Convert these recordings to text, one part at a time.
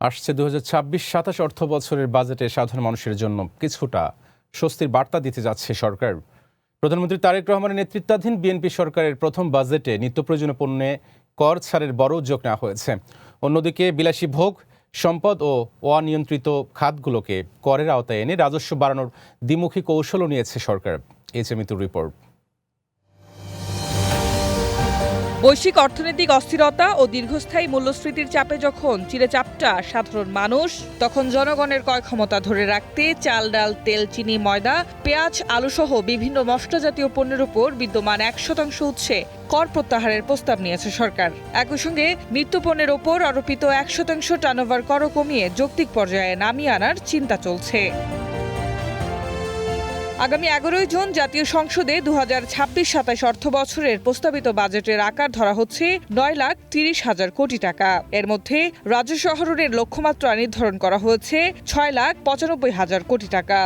আসছে 2026-27 অর্থ বছরের বাজেটে সাধারণ মানুষের জন্য কিছুটা স্বস্তির বার্তা দিতে যাচ্ছে সরকার। প্রধানমন্ত্রী তারেক রহমানের নেতৃত্বাধীন বিএনপি সরকারের প্রথম বাজেটে নিত্যপ্রয়োজনীয় পণ্যে কর ছাড়ের বড় উদ্যোগ নেওয়া হয়েছে। অন্যদিকে বিলাসী ভোগ, সম্পদ ও অনিয়ন্ত্রিত খাতগুলোকে করের আওতায় এনে রাজস্ব বাড়ানোর দ্বিমুখী কৌশলও নিয়েছে সরকার। মিতুর রিপোর্ট। বৈশ্বিক অর্থনৈতিক অস্থিরতা ও দীর্ঘস্থায়ী মূল্যস্ফীতির চাপে যখন চিড়েচাপটা সাধারণ মানুষ, তখন জনগণের ক্রয় ক্ষমতা ধরে রাখতে চাল, ডাল, তেল, চিনি, ময়দা, পেঁয়াজ, আলুসহ বিভিন্ন মশলাজাতীয় পণ্যের উপর বিদ্যমান 1% উৎসে কর প্রত্যাহারের প্রস্তাব নিয়েছে সরকার। একই সঙ্গে নিত্যপণ্যের ওপর আরোপিত 1% টার্নওভার করও কমিয়ে যৌক্তিক পর্যায়ে নামিয়ে আনার চিন্তা চলছে। আগামী 11 জুন জাতীয় সংসদে 2026-27 অর্থ বছরের প্রস্তাবিত বাজেটের আকার ধরা হচ্ছে 9,30,000 কোটি টাকা। এর মধ্যে রাজস্ব আহরণের লক্ষ্যমাত্রা নির্ধারণ করা হয়েছে 6,95,000 কোটি টাকা।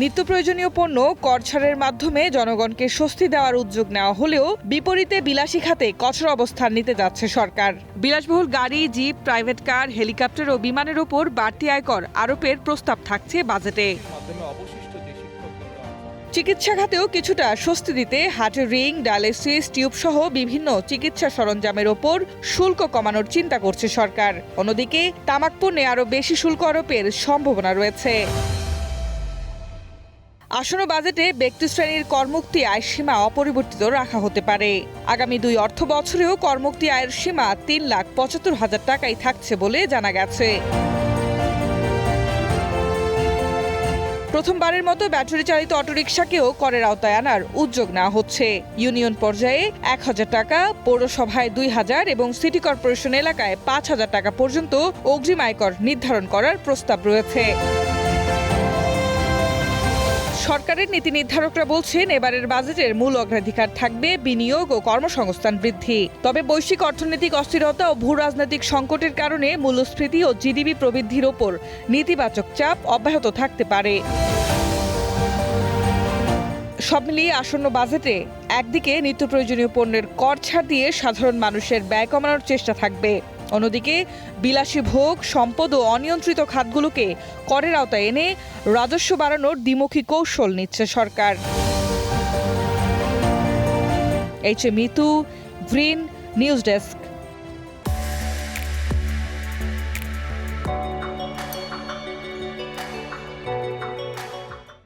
নিত্য প্রয়োজনীয় পণ্য কর ছাড়ের মাধ্যমে জনগণকে স্বস্তি দেওয়ার উদ্যোগ নেওয়া হলেও বিপরীতে বিলাসী খাতে কঠোর অবস্থান নিতে যাচ্ছে সরকার। বিলাসবহুল গাড়ি, জিপ, প্রাইভেট কার, হেলিকপ্টার ও বিমানের ওপর বাড়তি আয়কর আরোপের প্রস্তাব থাকছে বাজেটে। চিকিৎসা খাতেও কিছুটা স্বস্তি দিতে হার্টের রিং, ডায়ালিসিস, টিউব সহ বিভিন্ন চিকিৎসা সরঞ্জামের ওপর শুল্ক কমানোর চিন্তা করছে সরকার। অন্যদিকে তামাক পণ্যে আরও বেশি শুল্ক আরোপের সম্ভাবনা রয়েছে। আসন্ন বাজেটে ব্যক্তি শ্রেণীর করমুক্তি আয়ের সীমা অপরিবর্তিত রাখা হতে পারে। আগামী 2 অর্থ বছরেও করমুক্তি আয়ের সীমা 3,75,000 টাকাই থাকছে বলে জানা গেছে। প্রথমবারের মতো ব্যাটারি চালিত অটোরিকশাকেও করের আওতায় আনার উদ্যোগ নেওয়া হচ্ছে। ইউনিয়ন পর্যায়ে 1,000 টাকা, পৌরসভায় 2,000 এবং সিটি কর্পোরেশন এলাকায় 5,000 টাকা পর্যন্ত অগ্রিম আয়কর নির্ধারণ করার প্রস্তাব রয়েছে। সরকারের নীতি নির্ধারকরা বলছেন, এবারের বাজেটের মূল অগ্রাধিকার থাকবে বিনিয়োগ ও কর্মসংস্থান বৃদ্ধি। তবে বৈশ্বিক অর্থনৈতিক অস্থিরতা ও ভূ রাজনৈতিক সংকটের কারণে মূল্যস্ফীতি ও জিডিপি প্রবৃদ্ধির ওপর নেতিবাচক চাপ অব্যাহত থাকতে পারে। সব মিলিয়ে আসন্ন বাজেটে একদিকে নিত্য প্রয়োজনীয় পণ্যের কর ছাড় দিয়ে সাধারণ মানুষের ব্যয় কমানোর চেষ্টা থাকবে, অন্যদিকে বিলাসী ভোগ, সম্পদ ও অনিয়ন্ত্রিত খাতগুলোকে করের আওতায় এনে রাজস্ব বাড়ানোর দ্বিমুখী কৌশল নিচ্ছে সরকার। Mitu, green news desk.